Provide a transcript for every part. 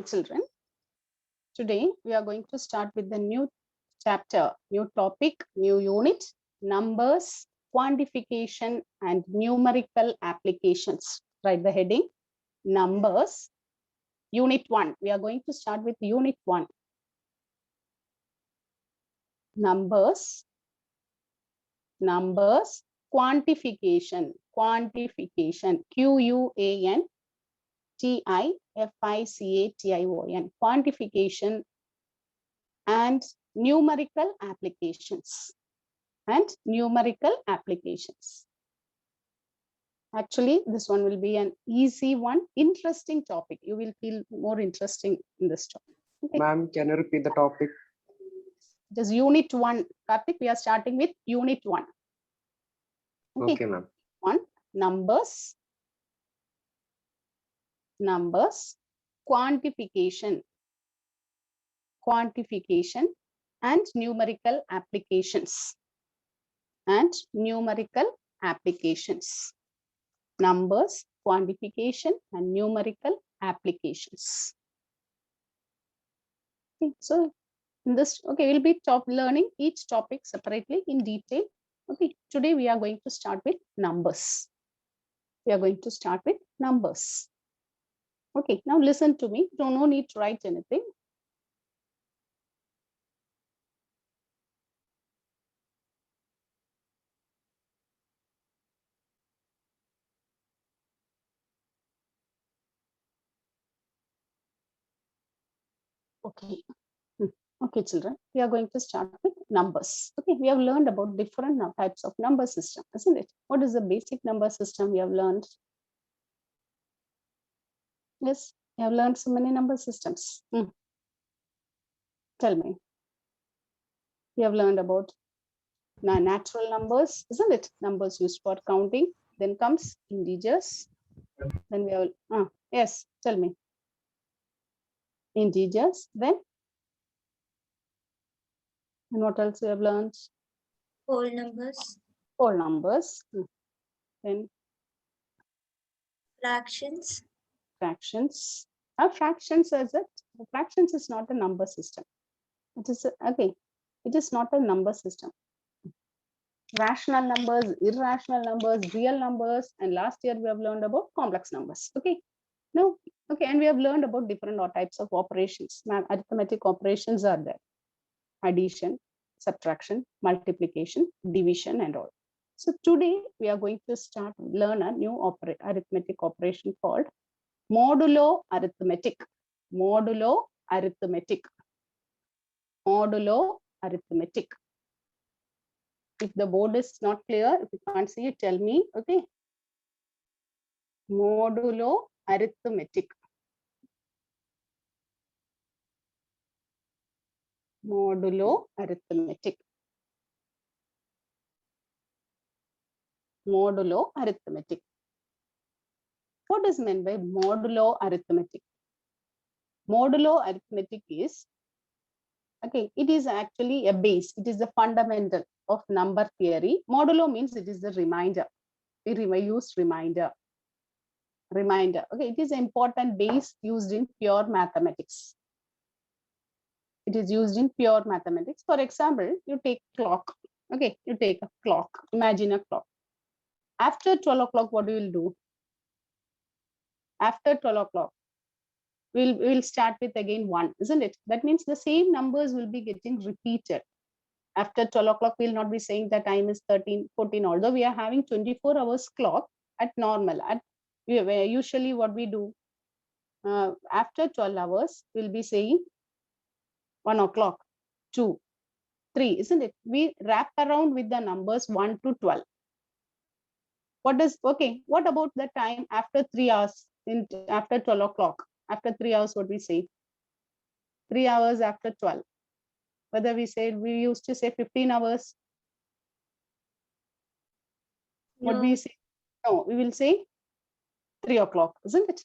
Children, today we are going to start with the new chapter, new topic, new unit, numbers, quantification and numerical applications. Write the heading, numbers, unit 1. We are going to start with unit 1. Numbers, quantification, Quantification, quantification and numerical applications. Actually, this one will be an easy one, interesting topic. You will feel more interesting in this topic. Okay. Ma'am, can you repeat the topic? It is unit 1. Karthik, we are starting with unit 1. Okay, ma'am. 1. Numbers, quantification and numerical applications. Numbers, quantification and numerical applications. Okay, so in this, we'll be learning each topic separately in detail. Okay, today we are going to start with numbers. Okay, now listen to me. No need to write anything. Okay, children, we are going to start with numbers. Okay, we have learned about different types of number system, isn't it? What is the basic number system we have learned? Yes, we have learned so many number systems. Tell me. We have learned about natural numbers, isn't it? Numbers used for counting. Then comes integers. Then we have, yes, tell me. Integers, then? And what else we have learned? Whole numbers. Whole numbers. Then? Fractions. Fractions. Fractions is not a number system. It is it is not a number system. Rational numbers, irrational numbers, real numbers, and last year we have learned about complex numbers. Okay, no, okay, and we have learned about different types of operations. Arithmetic operations are there: addition, subtraction, multiplication, division, and all. So today we are going to learn a new arithmetic operation called modulo arithmetic. Modulo arithmetic. If the board is not clear, if you can't see it, tell me. Okay. Modulo arithmetic. Modulo arithmetic. Modulo arithmetic. What is meant by modulo arithmetic? Modulo arithmetic is, it is actually a base. It is the fundamental of number theory. Modulo means it is the reminder. We use reminder. Okay, it is an important base used in pure mathematics. It is used in pure mathematics. For example, you take clock. Okay, you take a clock. Imagine a clock. After 12 o'clock, what you will do? After 12 o'clock, we'll start with again 1, isn't it? That means the same numbers will be getting repeated. After 12 o'clock, we'll not be saying the time is 13, 14, although we are having 24 hours clock at normal. Usually what we do, after 12 hours, we'll be saying 1 o'clock, 2, 3, isn't it? We wrap around with the numbers 1 to 12. What about the time after 3 hours, after 12 o'clock? After 3 hours, what we say? 3 hours after 12. Whether we used to say 15 hours. No. What we say? No, we will say 3 o'clock, isn't it?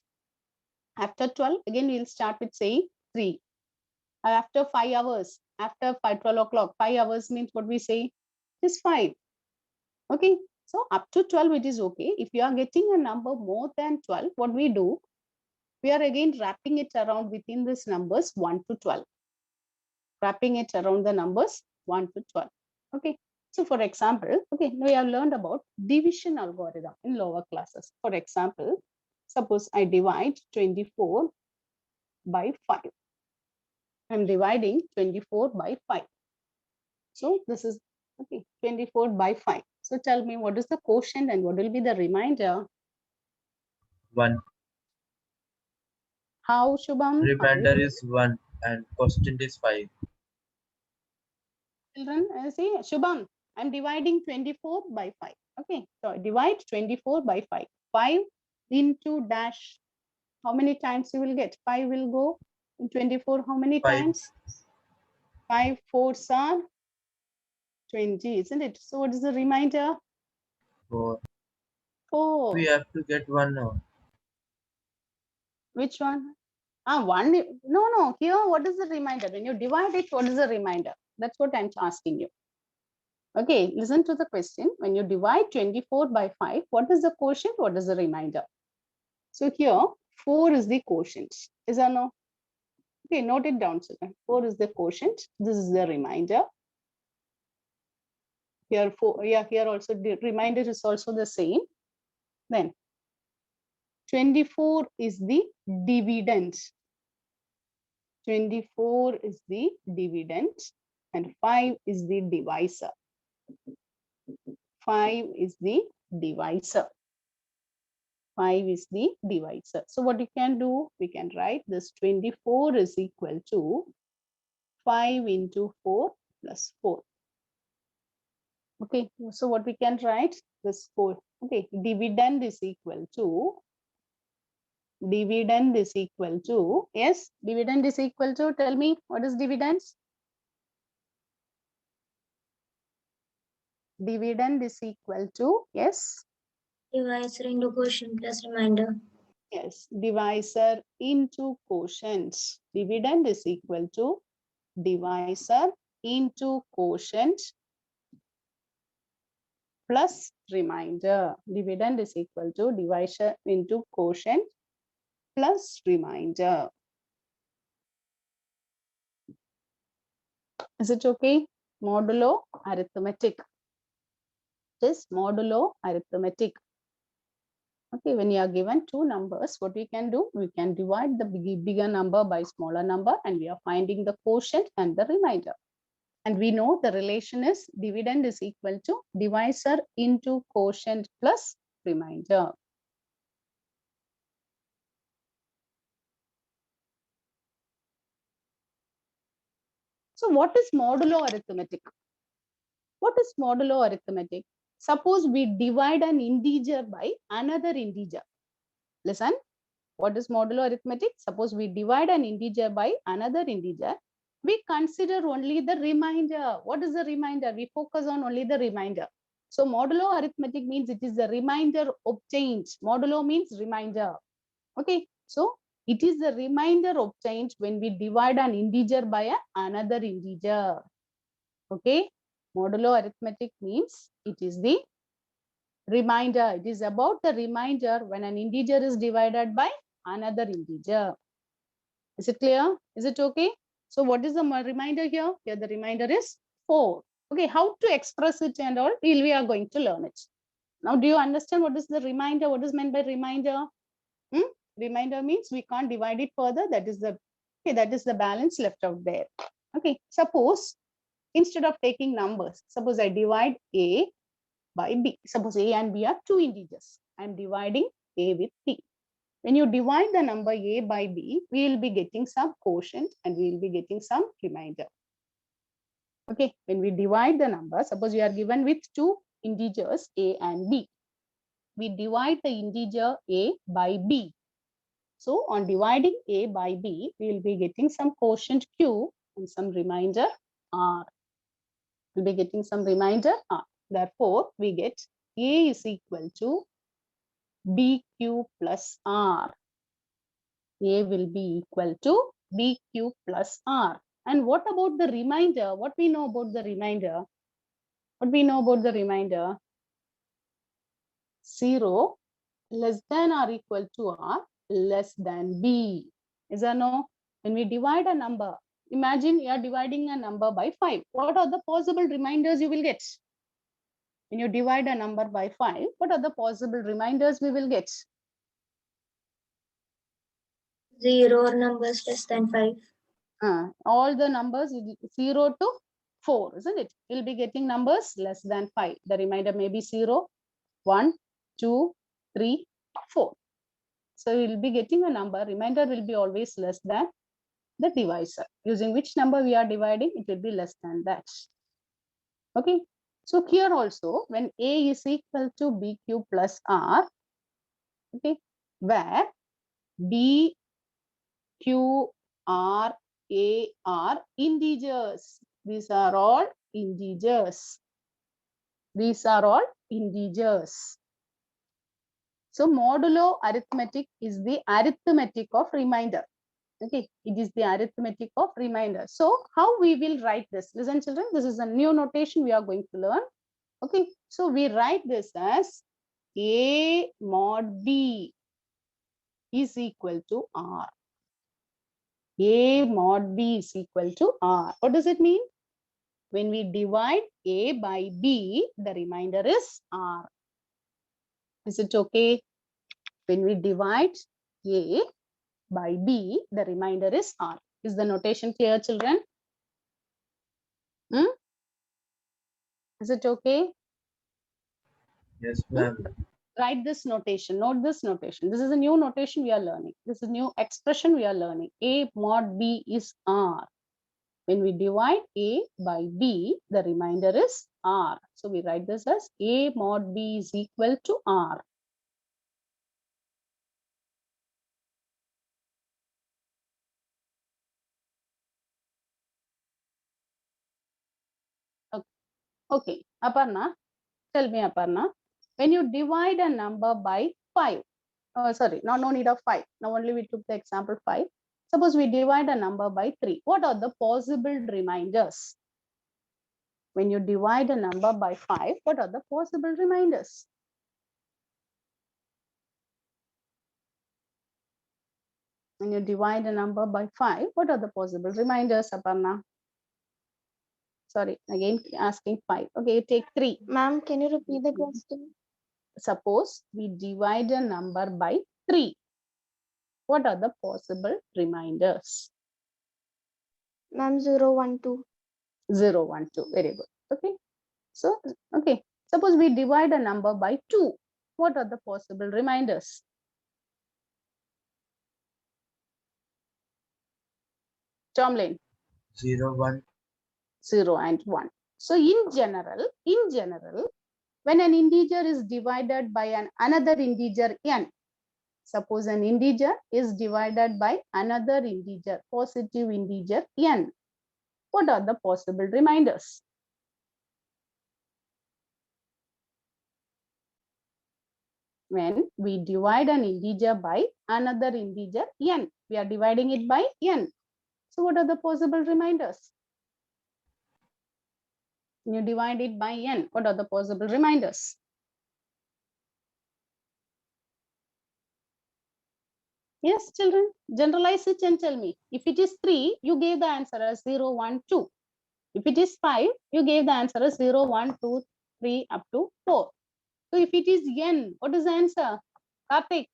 After 12, again, we'll start with saying 3. After 5 hours, after 12 o'clock, 5 hours means what we say? It is 5. Okay, so up to 12, it is okay. If you are getting a number more than 12, what we do? We are again wrapping it around within these numbers 1 to 12. Wrapping it around the numbers 1 to 12. Okay. So for example, okay, we have learned about division algorithm in lower classes. For example, suppose I divide 24 by 5. I'm dividing 24 by 5. So this is, okay, 24 by 5. So tell me what is the quotient and what will be the remainder? 1. How, Shubham? Remainder is 1 and quotient is 5. Children, see, Shubham, I'm dividing 24 by 5. Okay, so I divide 24 by 5. 5 into dash. How many times you will get? 5 will go in 24. How many 5. times? 5 fours are 20, isn't it? So what is the remainder? 4. 4. We have to get 1 now. Which one? Ah, 1. No. Here, what is the remainder? When you divide it, what is the remainder? That's what I'm asking you. Okay, listen to the question. When you divide 24 by 5, what is the quotient? What is the remainder? So here, 4 is the quotient. Is or no? Okay, note it down, children. 4 is the quotient. This is the remainder. Here, 4, yeah, here also the remainder is also the same. Then 24 is the dividend. 24 is the dividend and 5 is the divisor. 5 is the divisor. 5 is the divisor. So what we can do, we can write this 24 is equal to 5 into 4 plus 4. Okay, so what we can write, this 4. Okay, dividend is equal to, yes, dividend is equal to, tell me, what is dividends? Dividend is equal to, yes. Divisor into quotient plus remainder. Yes, divisor into quotient. Dividend is equal to divisor into quotient plus remainder. Dividend is equal to divisor into quotient plus remainder. Is it okay? Modulo arithmetic. This modulo arithmetic. Okay, when you are given two numbers, what we can do? We can divide the bigger number by smaller number and we are finding the quotient and the remainder. And we know the relation is dividend is equal to divisor into quotient plus remainder. So what is modulo arithmetic? What is modulo arithmetic? Suppose we divide an integer by another integer. Listen, what is modulo arithmetic? Suppose we divide an integer by another integer. We consider only the remainder. What is the remainder? We focus on only the remainder. So modulo arithmetic means it is the remainder obtained. Modulo means remainder. Okay, so it is the remainder obtained when we divide an integer by another integer. Okay, modulo arithmetic means it is the remainder. It is about the remainder when an integer is divided by another integer. Is it clear? Is it okay? So what is the remainder here? Here the remainder is 4. Okay, how to express it and all, we are going to learn it. Now, do you understand what is the remainder? What is meant by remainder? Remainder means we can't divide it further. That is the, okay, that is the balance left out there. Okay, suppose instead of taking numbers, suppose I divide A by B. Suppose A and B are two integers. I am dividing A with B. When you divide the number A by B, we will be getting some quotient and we will be getting some remainder. Okay, when we divide the number, suppose we are given with two integers A and B. We divide the integer A by B. So on dividing A by B, we will be getting some quotient Q and some remainder R. We'll be getting some remainder R. Therefore, we get A is equal to BQ plus R. A will be equal to BQ plus R. And what about the remainder? What we know about the remainder? What we know about the remainder? 0 less than or equal to R less than B. Is or no? When we divide a number, imagine you are dividing a number by 5. What are the possible reminders you will get? When you divide a number by 5, what are the possible reminders we will get? 0 or numbers less than 5. All the numbers 0 to 4, isn't it? We'll be getting numbers less than 5. The remainder may be 0, 1, 2, 3, 4. So we'll be getting a number. Remainder will be always less than the divisor. Using which number we are dividing, it will be less than that. Okay. So here also, when A is equal to BQ plus R, okay, where B, Q, R, A are integers. These are all integers. These are all integers. So modulo arithmetic is the arithmetic of remainder. Okay, it is the arithmetic of remainder. So how we will write this? Listen, children, this is a new notation we are going to learn. Okay, so we write this as A mod B is equal to R. A mod B is equal to R. What does it mean? When we divide A by B, the remainder is R. Is it okay? When we divide A by B, the remainder is R. Is the notation clear, children? Is it okay? Yes, ma'am. Write this notation, note this notation. This is a new notation we are learning. This is a new expression we are learning. A mod B is R. When we divide A by B, the remainder is R. So we write this as A mod B is equal to R. Okay, Aparna, tell me, Aparna, when you divide a number by 5, sorry, no need of 5. Now only we took the example 5. Suppose we divide a number by 3. What are the possible reminders? When you divide a number by 5, what are the possible reminders? When you divide a number by 5, what are the possible reminders, Aparna? Sorry, again asking 5. Okay, you take 3. Ma'am, can you repeat the question? Suppose we divide a number by 3. What are the possible reminders? Ma'am, 0, 1, 2. 0, 1, 2. Very good. Okay. So, okay. Suppose we divide a number by 2. What are the possible reminders? Tomlin. 0, 1. 0 and 1. So in general, when an integer is divided by another integer n, suppose an integer is divided by another integer, positive integer n, what are the possible reminders? When we divide an integer by another integer n, we are dividing it by n. So what are the possible reminders? When you divide it by n, what are the possible reminders? Yes, children, generalize it and tell me. If it is 3, you gave the answer as 0, 1, 2. If it is 5, you gave the answer as 0, 1, 2, 3 up to 4. So if it is n, what is the answer? Karthik.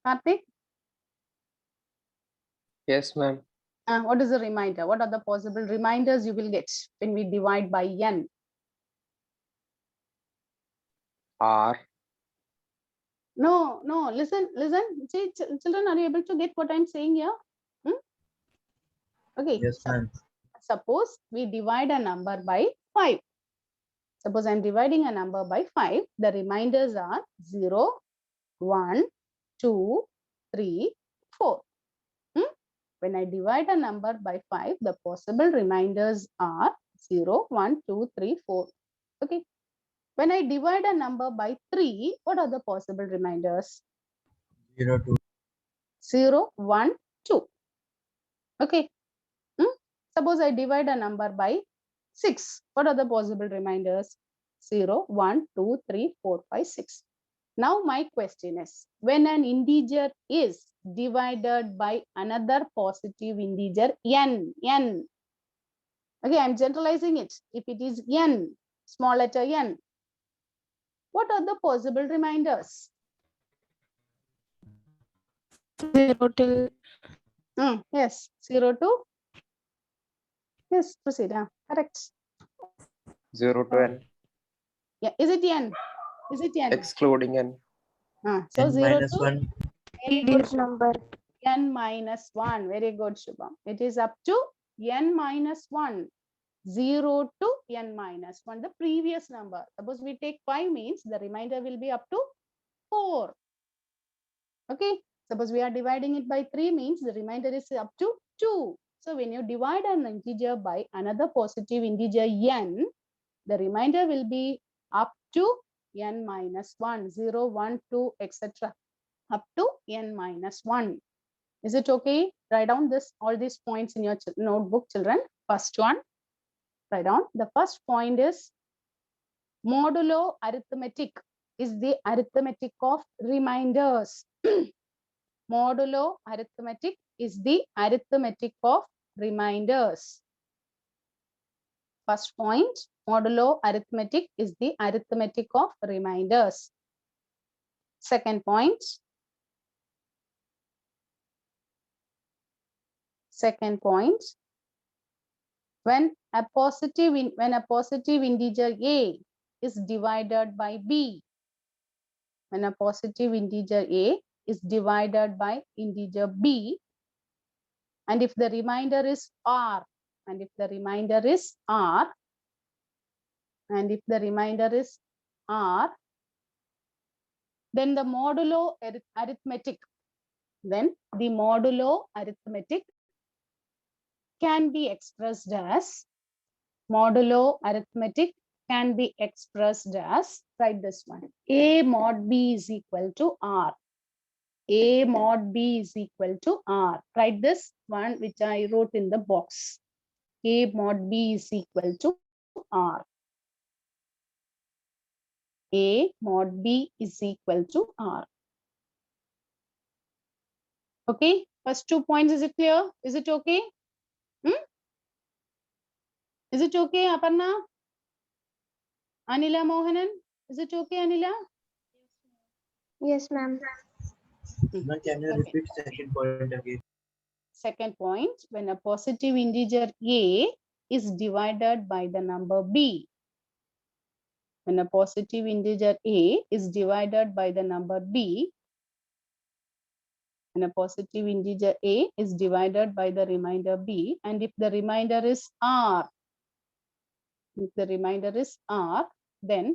Karthik, Yes, ma'am. what is the reminder? What are the possible reminders you will get when we divide by n? R. No, listen. See, children, are you able to get what I'm saying here? Okay. Yes, ma'am. Suppose we divide a number by 5. Suppose I'm dividing a number by 5. The reminders are 0, 1, 2, 3, 4. When I divide a number by 5, the possible reminders are 0, 1, 2, 3, 4. Okay. When I divide a number by 3, what are the possible reminders? 0, 2. 0, 1, 2. Okay. Suppose I divide a number by 6. What are the possible reminders? 0, 1, 2, 3, 4, 5, 6. Now my question is, when an integer is divided by another positive integer n, okay, I'm generalizing it. If it is n, small letter n, what are the possible reminders? 0 till Yes, 0 to, yes, proceed. Correct. 0 to n, Yeah, is it n? Is it n? excluding n. So n 0 minus to 1. very good, previous number. n minus 1. Very good, Shubham. It is up to n minus 1. 0 to n minus 1, the previous number. Suppose we take 5 means the remainder will be up to 4. Okay. Suppose we are dividing it by 3 means the remainder is up to 2. So when you divide an integer by another positive integer n, the remainder will be up to n minus 1, 0, 1, 2, etc. Up to n minus 1. Is it okay? Write down all these points in your notebook, children. First one, write down. The first point is modulo arithmetic is the arithmetic of reminders. Modulo arithmetic is the arithmetic of reminders. First point, modulo arithmetic is the arithmetic of reminders. Second point, when a positive integer a is divided by b, when a positive integer a is divided by integer b, and if the remainder is r, and if the remainder is r, then the modulo arithmetic, can be expressed as write this one, a mod b is equal to r. A mod b is equal to r. Write this one which I wrote in the box. A mod b is equal to r. A mod b is equal to r. Okay, first 2 points, is it clear? Is it okay? Is it okay, Aparna? Anila Mohanan? Is it okay, Anila? Yes, ma'am. Ma'am, can you Okay. repeat second point again? Second point, when a positive integer a is divided by the number b. When a positive integer a is divided by the number b, when a positive integer a is divided by the remainder b, and if the remainder is r, then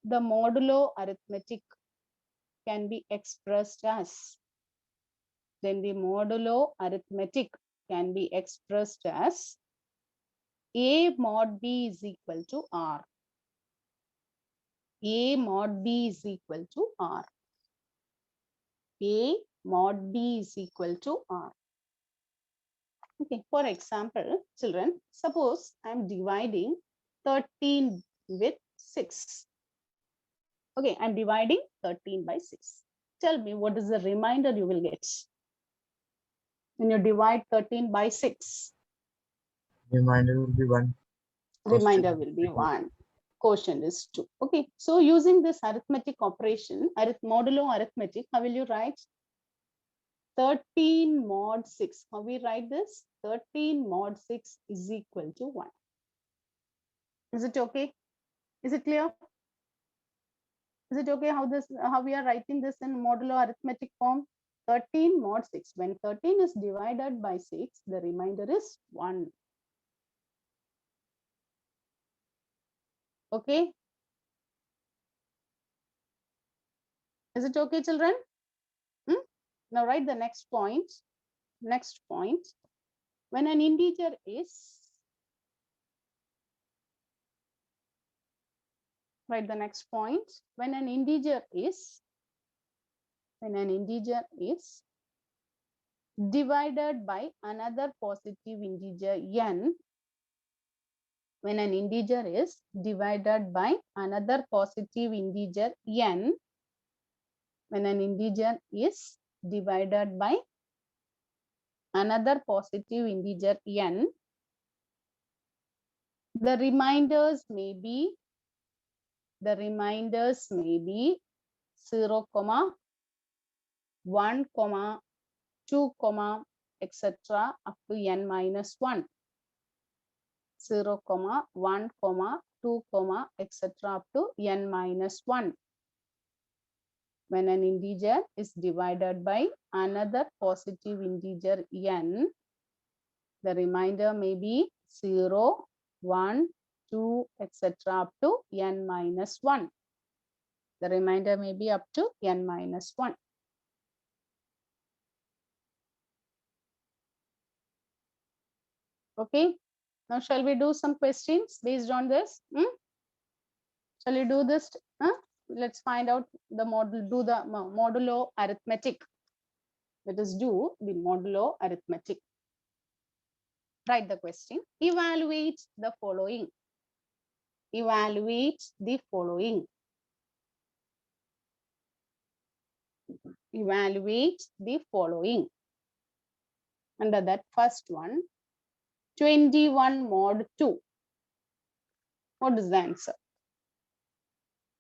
the modulo arithmetic can be expressed as, a mod b is equal to r. A mod b is equal to r. A mod b is equal to r. Okay, for example, children, suppose I'm dividing 13 with 6. Okay, I'm dividing 13 by 6. Tell me what is the remainder you will get when you divide 13 by 6? Remainder will be 1. Remainder will be 1. Quotient is 2. Okay, so using this arithmetic operation, modulo arithmetic, how will you write? 13 mod 6. How we write this? 13 mod 6 is equal to 1. Is it okay? Is it clear? Is it okay how we are writing this in modulo arithmetic form? 13 mod 6. When 13 is divided by 6, the remainder is 1. Okay. Is it okay, children? Now write the next point. When an integer is, write the next point. When an integer is divided by another positive integer n, when an integer is divided by another positive integer n, when an integer is divided by another positive integer n, the reminders may be 0, 1, 2, etc. up to n minus 1. 0, 1, 2, etc. up to n minus 1. When an integer is divided by another positive integer n, the remainder may be 0, 1, 2, etc. up to n minus 1. The remainder may be up to n minus 1. Okay, now shall we do some questions based on this? Shall we do this? Let's find out the model, do the modulo arithmetic. Let us do the modulo arithmetic. Write the question. Evaluate the following. Evaluate the following. Evaluate the following. Under that first one, 21 mod 2. What is the answer?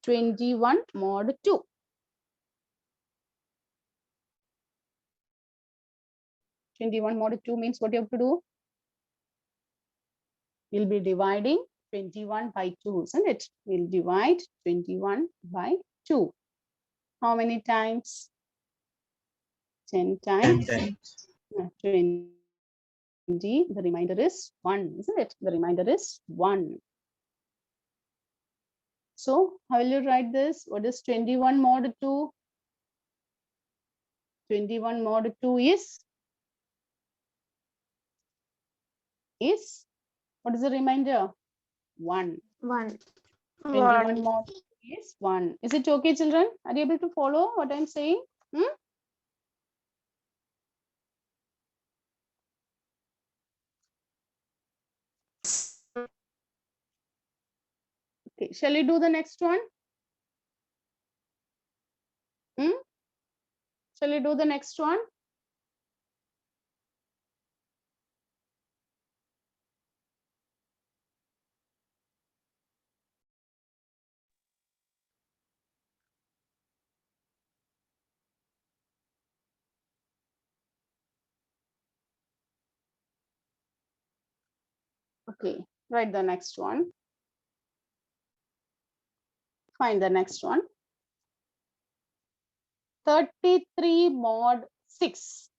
21 mod 2. 21 mod 2 means what you have to do? We'll be dividing 21 by 2, isn't it? We'll divide 21 by 2. How many times? 10 10 times. times. 20. The remainder is 1, isn't it? The remainder is 1. So how will you write this? What is 21 mod 2? 21 mod 2 is what is the remainder? 1. 1. 21 mod 2 is 1. Is it okay, children? Are you able to follow what I'm saying? Okay, shall we do the next one? Shall we do the next one? Okay, write the next one. Find the next one. 33 mod 6.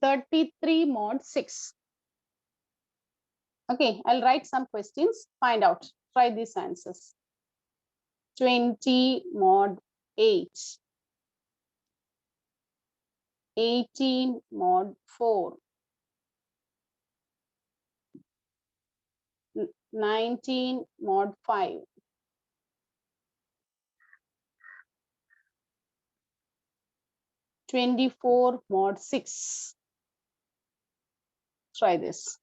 33 mod 6. Okay, I'll write some questions. Find out. Try these answers. 20 mod 8. 18 mod 4. 19 mod 5. 24 mod 6. Try this.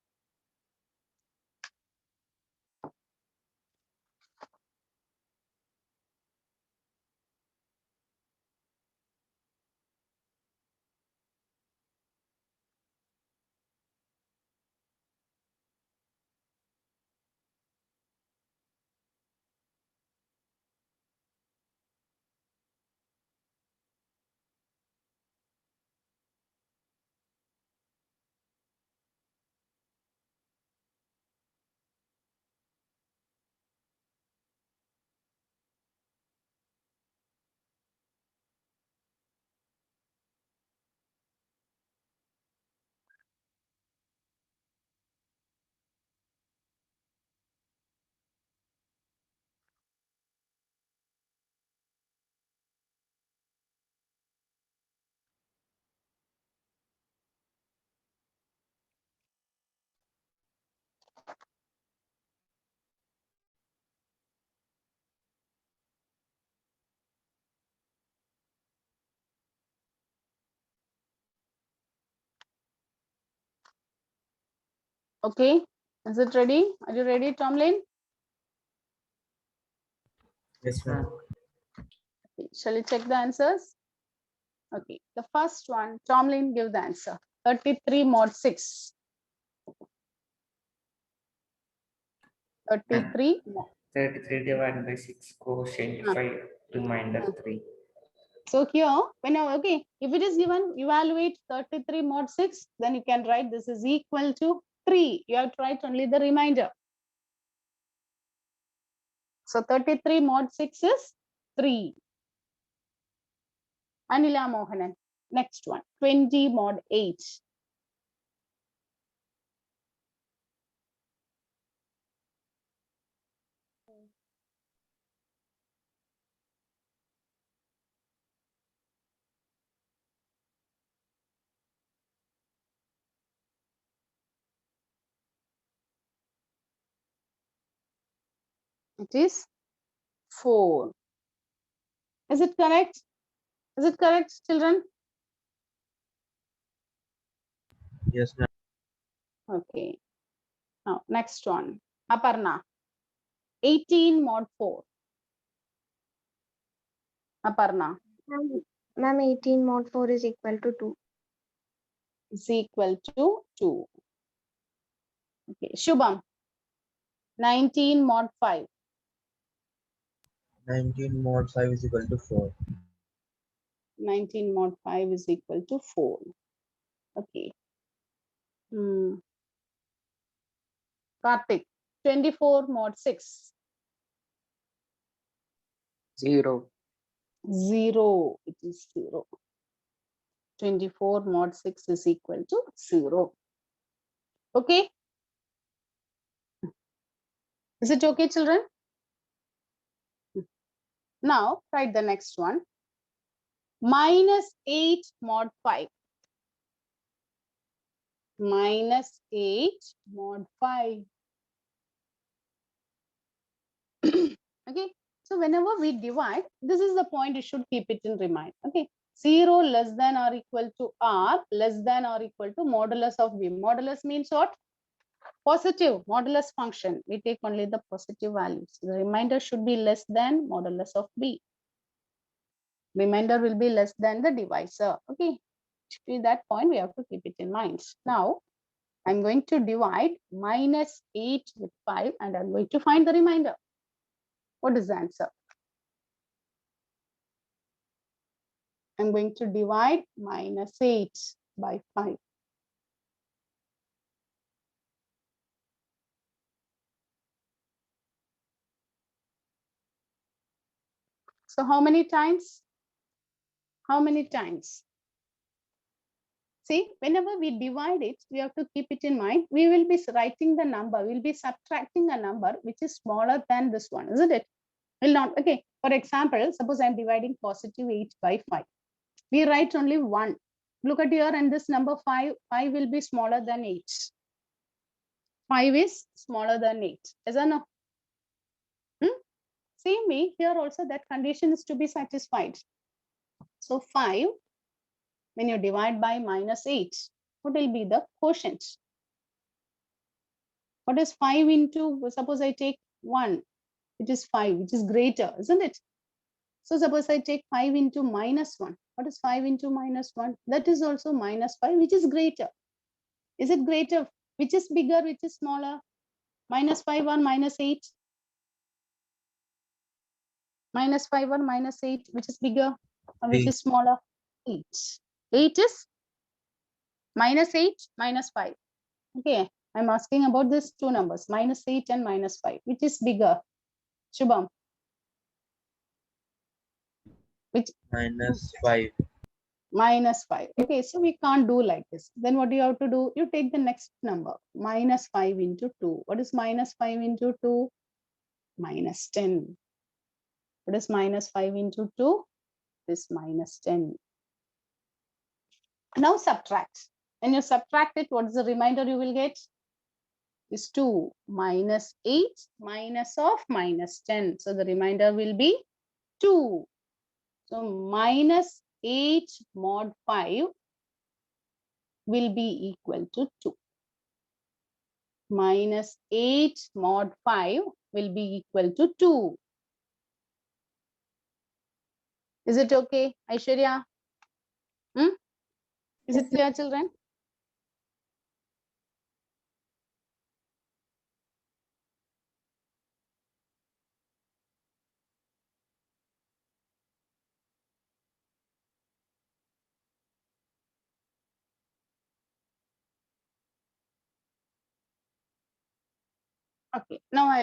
Okay, Is it ready? Are you ready, Tomlin? Yes, ma'am. Okay, shall we check the answers? Okay, the first one, Tomlin, give the answer. 33 mod 6. 33 mod. 33 divided by 6 quotient 5 remainder 3. So here, okay, if it is given, evaluate 33 mod 6, then you can write this is equal to 3. You have to write only the remainder. So 33 mod 6 is 3. Anila Mohanan. Next one, 20 mod 8. It is 4. Is it correct? Is it correct, children? Yes, ma'am. Okay. Now, next one, Aparna. 18 mod 4. Aparna Ma'am, 18 mod 4 is equal to 2. is equal to 2. Okay. Shubham. 19 mod 5. 19 mod 5 is equal to 4. 19 mod 5 is equal to 4. Okay. Karthik. 24 mod 6. 0. 0. It is 0. 24 mod 6 is equal to 0. Okay. Is it okay, children? Now, write the next one. Minus 8 mod 5. Minus 8 mod 5. Okay. So whenever we divide, this is the point you should keep it in mind. Okay. 0 less than or equal to r less than or equal to modulus of b. Modulus means what? Positive modulus function. We take only the positive values. The remainder should be less than modulus of b. Remainder will be less than the divisor. Okay. To that point, we have to keep it in mind. Now, I'm going to divide minus 8 with 5 and I'm going to find the remainder. What is the answer? I'm going to divide minus 8 by 5. So how many times? How many times? See, whenever we divide it, we have to keep it in mind. We will be writing the number. We'll be subtracting a number which is smaller than this one, isn't it? Will not. Okay. For example, suppose I'm dividing positive 8 by 5. We write only 1. Look at here, and this number 5. 5 will be smaller than 8. 5 is smaller than 8. Is that no? Same way, here also that condition is to be satisfied. So 5, when you divide by minus 8, what will be the quotient? What is 5 into, suppose I take 1, it is 5, which is greater, isn't it? So suppose I take 5 into minus 1. What is 5 into minus 1? That is also minus 5, which is greater. Is it greater? Which is bigger, which is smaller? Minus 5 or minus 8? Minus 5 or minus 8, which is bigger or which 8. is smaller? 8. 8 is minus 8, minus 5. Okay, I'm asking about these two numbers, minus 8 and minus 5. Which is bigger? Shubham. Which? Minus 5. Minus 5. Okay, so we can't do like this. Then what do you have to do? You take the next number, minus 5 into 2. What is minus 5 into 2? Minus 10. What is minus 5 into 2? This minus 10. Now subtract. When you subtract it, what is the remainder you will get? Is 2 minus 8 minus of minus 10. So the remainder will be 2. So minus 8 mod 5 will be equal to 2. minus 8 mod 5 will be equal to 2. Is it okay, Aishwarya? Is it clear, children? Okay, now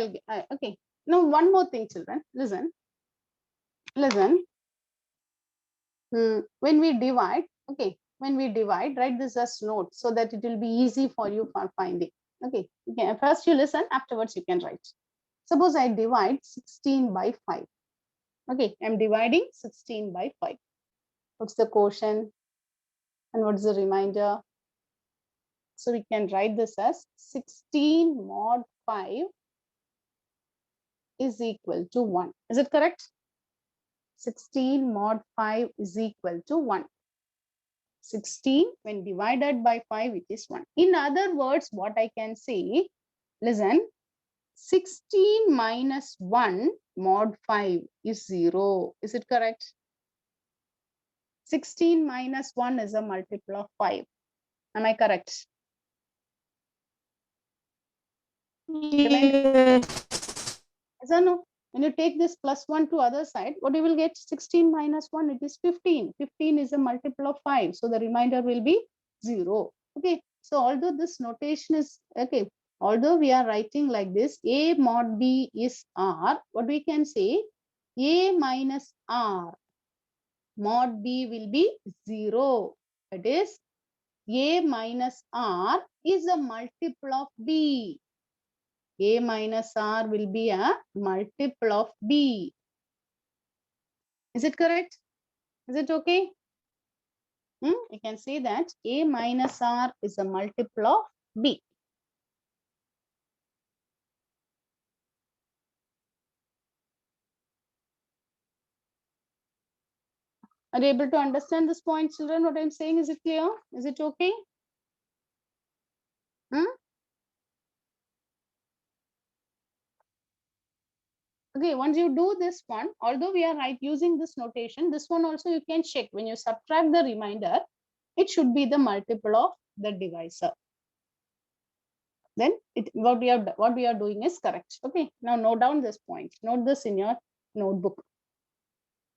okay. Now one more thing, children, listen. When we divide, okay, when we divide, write this as note so that it will be easy for you for finding. Okay, first you listen, afterwards you can write. Suppose I divide 16 by 5. Okay, I'm dividing 16 by 5. What's the quotient and what's the remainder? So we can write this as 16 mod 5 is equal to 1. Is it correct? 16 mod 5 is equal to 1. 16 when divided by 5, it is 1. In other words, what I can say, listen, 16 minus 1 mod 5 is 0. Is it correct? 16 minus 1 is a multiple of 5. Am I correct? Yes. Yes or no? When you take this plus 1 to other side, what you will get? 16 minus 1, it is 15. 15 is a multiple of 5. So the remainder will be 0. Okay. So although this notation is, okay, although we are writing like this, A mod B is R, what we can say? A minus R mod B will be 0. That is, A minus R is a multiple of B. A minus R will be a multiple of B. Is it correct? Is it okay? You can say that A minus R is a multiple of B. Are you able to understand this point, children? What I'm saying, is it clear? Is it okay? Okay, once you do this one, although we are using this notation, this one also you can check. When you subtract the remainder, it should be the multiple of the divisor. Then what we are doing is correct. Okay, now note down this point. Note this in your notebook.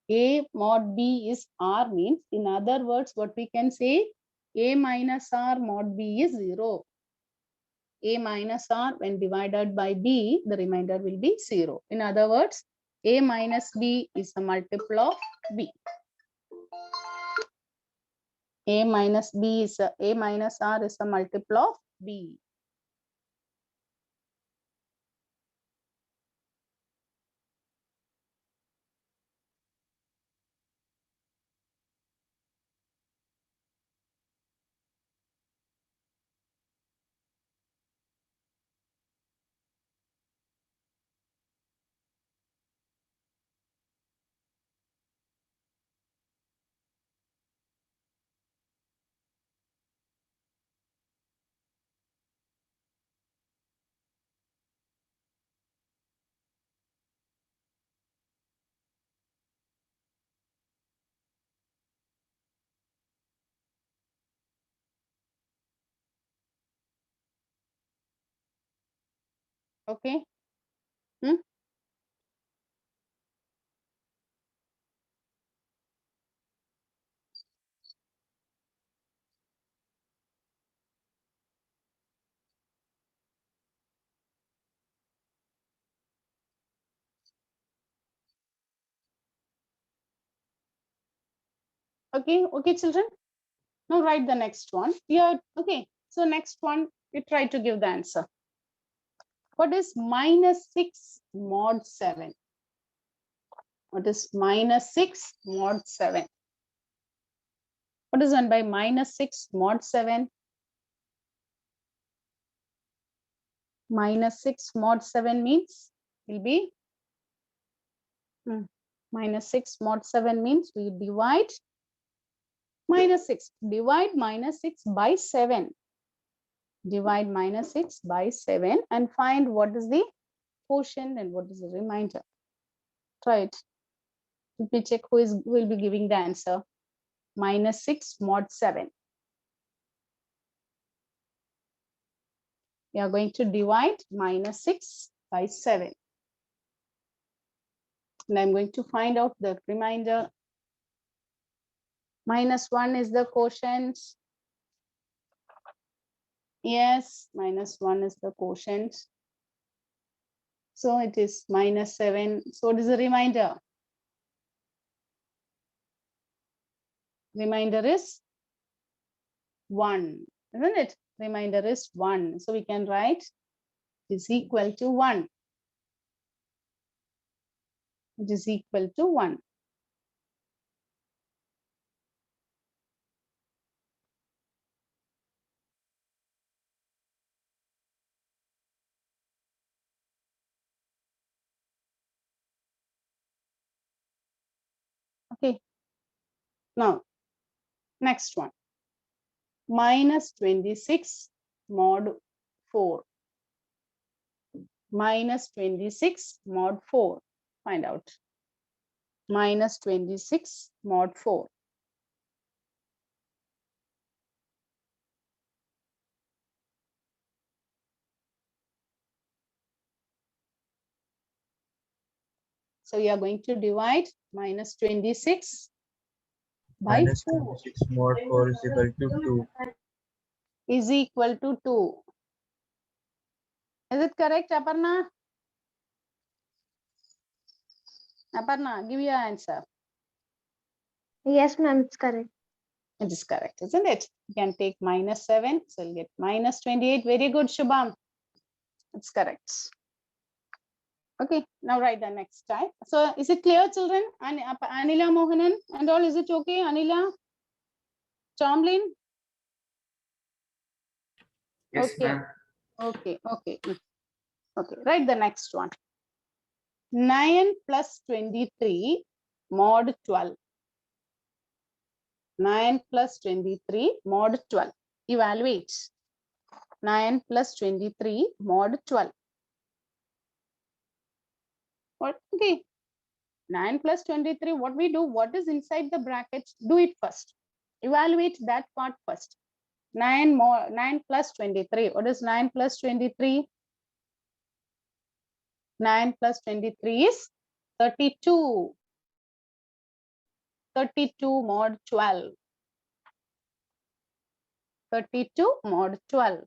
A mod B is R means, in other words, what we can say, A minus R mod B is 0. A minus R when divided by B, the remainder will be 0. In other words, A minus B is a multiple of B. A minus R is a multiple of B. Okay. Okay, children. Now write the next one. Yeah, okay. So next one, we try to give the answer. What is minus 6 mod 7? What is minus 6 mod 7? What is done by minus 6 mod 7? Minus 6 mod 7 means will be minus 6 mod 7 means we divide minus 6. Divide minus 6 by 7. Divide minus 6 by 7 and find what is the quotient and what is the remainder. Try it. Let me check who will be giving the answer. Minus 6 mod 7. We are going to divide minus 6 by 7. And I'm going to find out the remainder. Minus 1 is the quotient. Yes, minus 1 is the quotient. So it is minus 7. So what is the remainder? Remainder is 1, isn't it? Remainder is 1. So we can write is equal to 1. It is equal to 1. Okay. Now, next one. Minus 26 mod 4. Minus 26 mod 4. Find out. Minus 26 mod 4. So we are going to divide minus 26 by Minus 4 26 mod 4 is equal to 2. is equal to 2. Is it correct, Aparna? Aparna, give your answer. Yes, ma'am, it's correct. It is correct, isn't it? You can take minus 7, so you'll get minus 28. Very good, Shubham. It's correct. Okay, now write the next type. So is it clear, children? Anila Mohanan and all, is it okay? Anila? Tomlin? Yes, Okay. ma'am. Okay, okay. Okay, write the next one. 9 plus 23 mod 12. 9 plus 23 mod 12. Evaluate. 9 plus 23 mod 12. What? Okay. 9 plus 23, what we do? What is inside the brackets? Do it first. Evaluate that part first. 9 plus 23. What is 9 plus 23? 9 plus 23 is 32. 32 mod 12. 32 mod 12.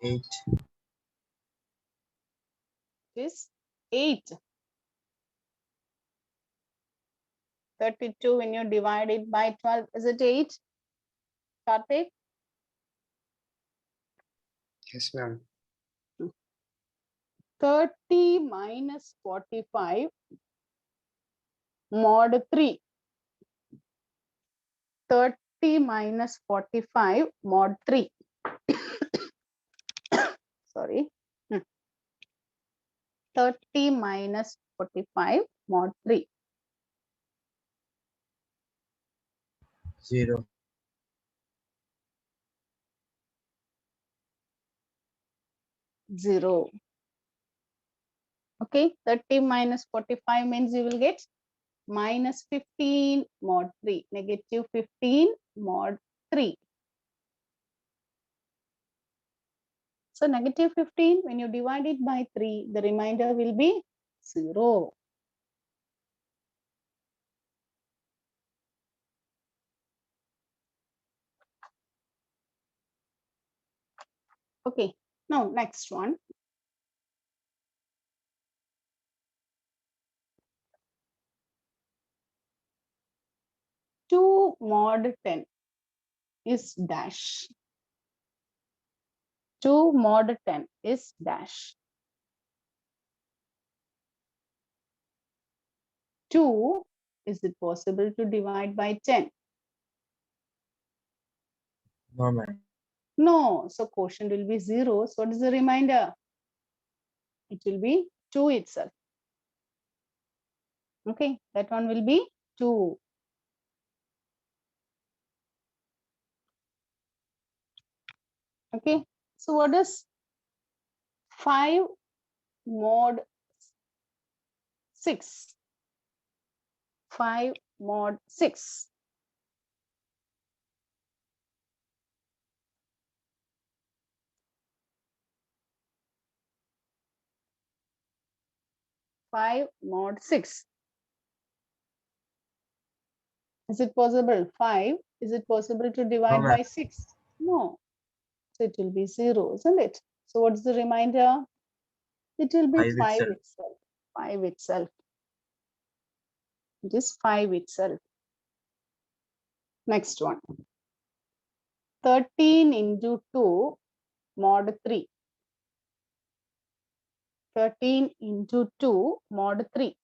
Eight. Is 8. 32 when you divide it by 12, is it 8? Karthik? Yes, ma'am. 30 minus 45 mod 3. 30 minus 45 mod 3. Sorry. 30 minus 45 mod 3. 0. 0. Okay, 30 minus 45 means you will get minus 15 mod 3, negative 15 mod 3. So negative 15, when you divide it by 3, the remainder will be 0. Okay, now next one. 2 mod 10 is dash. 2 mod 10 is dash. 2, is it possible to divide by 10? No, ma'am. No, so quotient will be 0. So what is the remainder? It will be 2 itself. Okay, that one will be 2. Okay, so what is 5 mod 6? 5 mod 6. Five mod 6. Is it possible? 5. Is it possible to divide ma'am. by 6? No. So it will be 0, isn't it? So what's the remainder? It will be 5 5 itself. itself. 5 itself. It is 5 itself. Next one. 13 into 2 mod 3. 13 into 2 mod 3.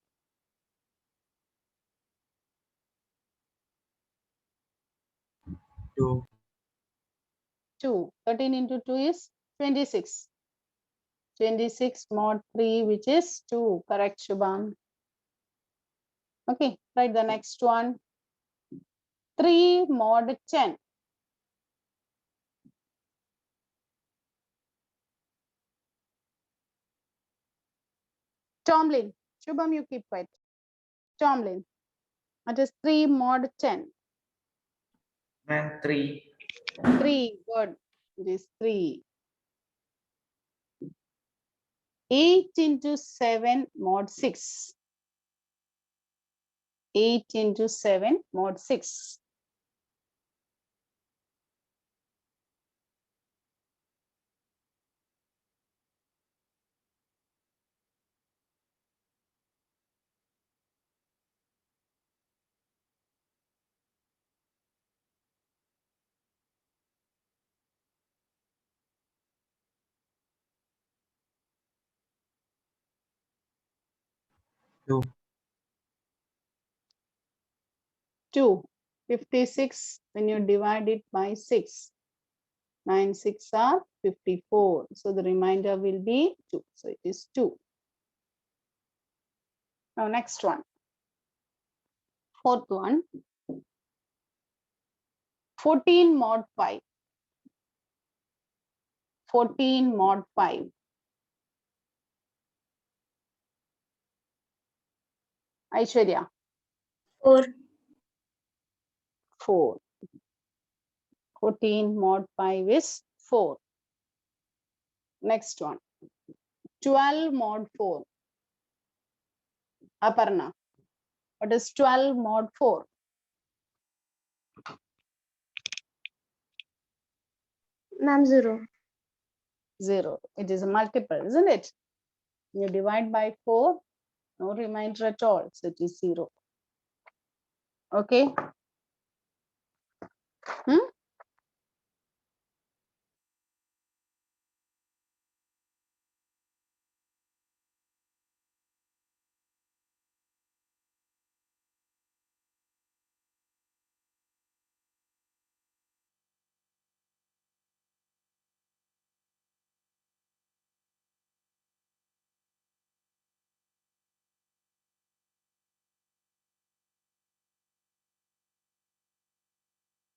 2. 2. 13 into 2 is 26. 26 mod 3, which is 2. Correct, Shubham. Okay, write the next one. 3 mod 10. Tomlin. Shubham, you keep quiet. Tomlin. That is 3 mod 10. Ma'am, 3. 3. Good. It is 3. 8 into 7 mod 6. 8 into 7 mod 6. Two. 2. 56 when you divide it by 6. 9 6 are 54. So the remainder will be 2. So it is 2. Now next one. Fourth one. 14 mod 5. 14 mod 5. Aishwarya. 4. 4. 14 mod 5 is 4. Next one. 12 mod 4. Aparna. What is 12 mod 4? Ma'am, 0. 0. It is a multiple, isn't it? You divide by 4, no remainder at all. So it is 0. Okay.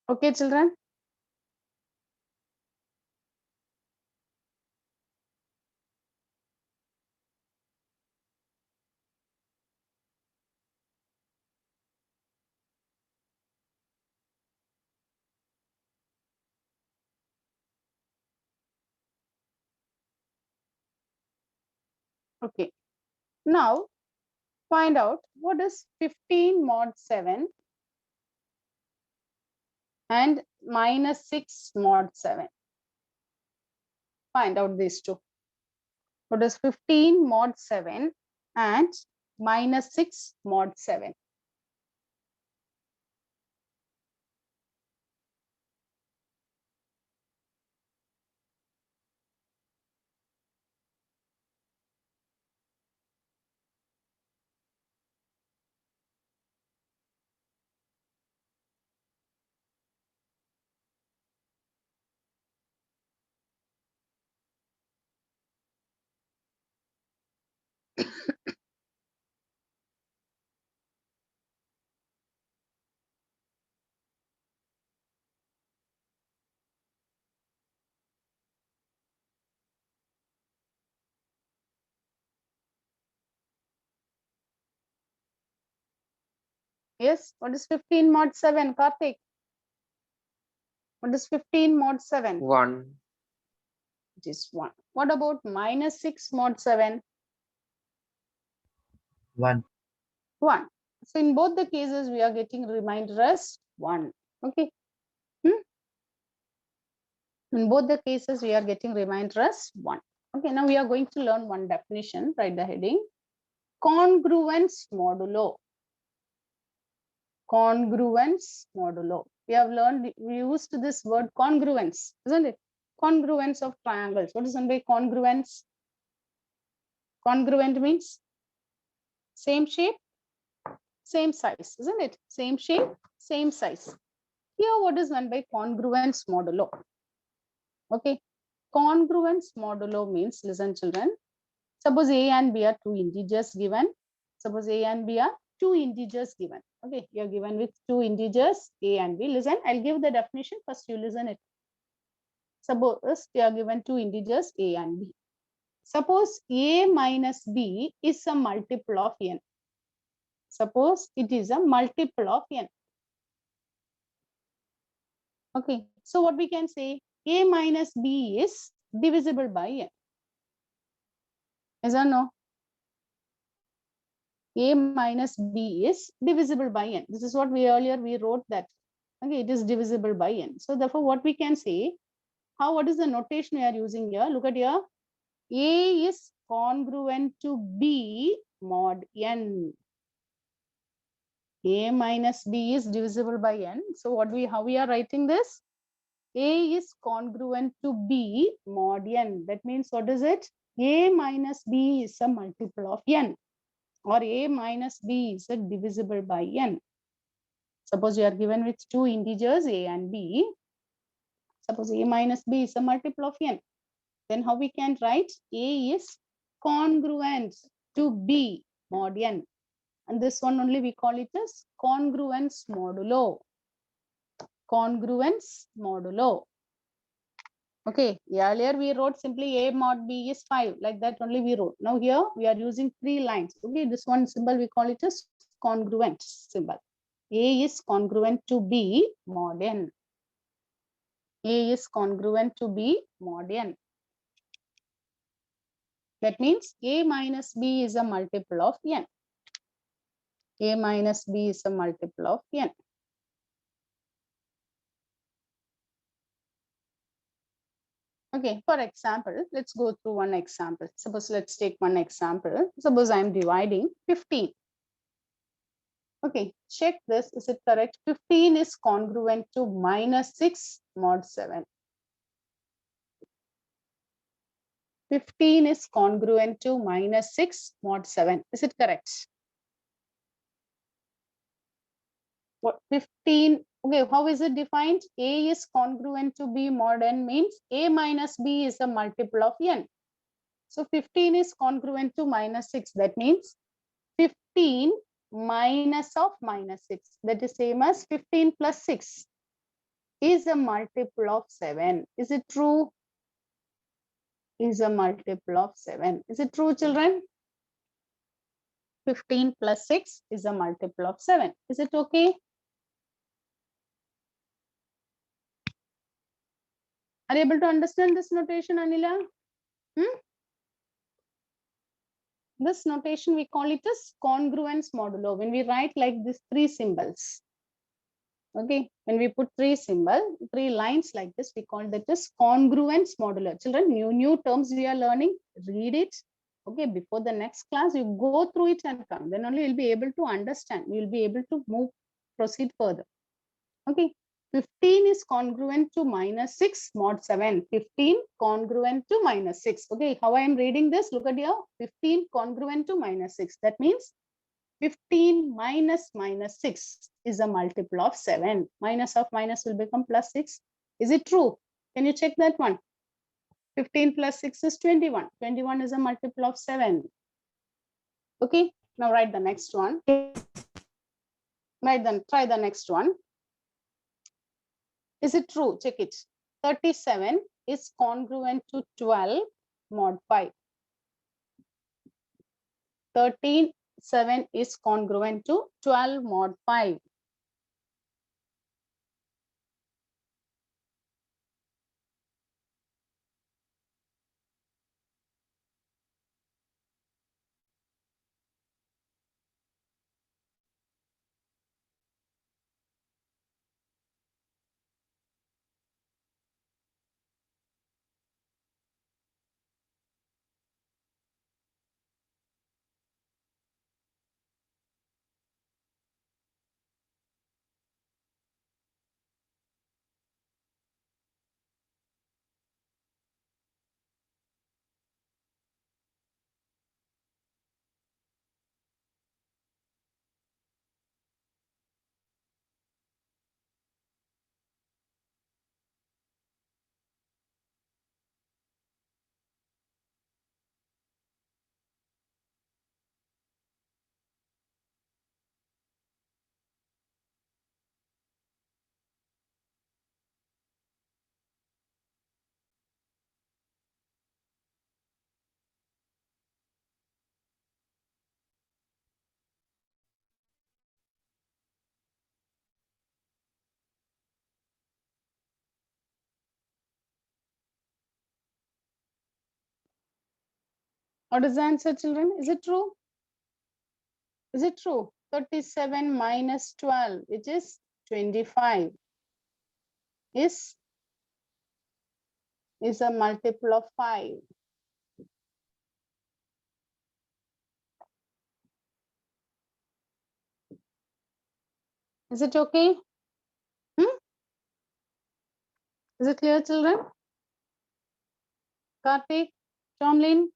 Okay, children. Okay. Now find out what is 15 mod 7 and minus 6 mod 7. Find out these two. What is 15 mod 7 and minus 6 mod 7? Yes, what is 15 mod 7, Karthik? What is 15 mod 7? 1. It is 1. What about minus 6 mod 7? 1. 1. So in both the cases, we are getting reminder as 1. Okay. In both the cases, we are getting reminder as 1. Okay, now we are going to learn one definition. Write the heading. Congruence modulo. Congruence modulo. We have learned, we used this word congruence, isn't it? Congruence of triangles. What is meant by congruence? Congruent means same shape, same size, isn't it? Same shape, same size. Here, what is meant by congruence modulo? Okay, congruence modulo means, listen children, suppose A and B are two integers given. Suppose A and B are two integers given. Okay, you are given with two integers A and B. Listen, I'll give the definition. First, you listen it. Suppose they are given two integers A and B. Suppose A minus B is a multiple of N. Suppose it is a multiple of N. Okay, so what we can say, A minus B is divisible by N. Yes or no? A minus B is divisible by N. This is what we wrote that. Okay, it is divisible by N. So therefore, what we can say, what is the notation we are using here? Look at here. A is congruent to B mod N. A minus B is divisible by N. So how we are writing this? A is congruent to B mod N. That means what is it? A minus B is a multiple of N, or A minus B is a divisible by N. Suppose you are given with two integers A and B. Suppose A minus B is a multiple of N. Then how we can write? A is congruent to B mod N. And this one only we call it as congruence modulo. Congruence modulo. Okay, earlier we wrote simply A mod B is 5. Like that only we wrote. Now here we are using 3 lines. Okay, this one symbol we call it as congruent symbol. A is congruent to B mod N. A is congruent to B mod N. That means A minus B is a multiple of N. A minus B is a multiple of N. Okay, for example, let's go through one example. Suppose let's take one example. Suppose I'm dividing 15. Okay, check this. Is it correct? 15 is congruent to minus 6 mod 7. 15 is congruent to minus 6 mod 7. Is it correct? What 15? Okay, how is it defined? A is congruent to B mod N means A minus B is a multiple of N. So 15 is congruent to minus 6. That means 15 minus of minus 6. That is same as 15 plus 6 is a multiple of 7. Is it true? Is a multiple of 7. Is it true, children? 15 plus 6 is a multiple of 7. Is it okay? Are you able to understand this notation, Anila? This notation, we call it as congruence modulo. When we write like this 3 symbols. Okay, when we put 3 lines like this, we call that as congruence modulo. Children, new terms we are learning, read it. Okay, before the next class, you go through it and come. Then only you'll be able to understand. You'll be able to proceed further. Okay, 15 is congruent to minus 6 mod 7. 15 congruent to minus 6. Okay, how I am reading this? Look at here. 15 congruent to minus 6. That means 15 minus minus 6 is a multiple of 7. Minus of minus will become plus 6. Is it true? Can you check that one? 15 plus 6 is 21. 21 is a multiple of 7. Okay, now write the next one. Try the next one. Is it true? Check it. 37 is congruent to 12 mod 5. 13 7 is congruent to 12 mod 5. What is the answer, children? Is it true? Is it true? 37 minus 12, which is 25, is a multiple of 5. Is it okay? Is it clear, children? Karthik, Tomlin,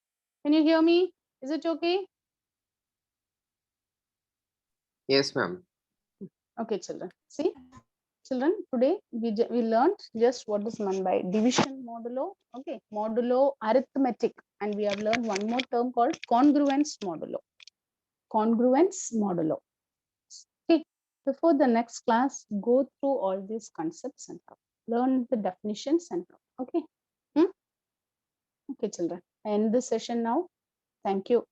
can you hear me? Is it okay? Yes, ma'am. Okay, children. See, children, today we learned just what is meant by division modulo. Okay, modulo arithmetic, and we have learned one more term called congruence modulo. Congruence modulo. Okay, before the next class, go through all these concepts and learn the definitions and okay. Okay, children. End the session now. Thank you.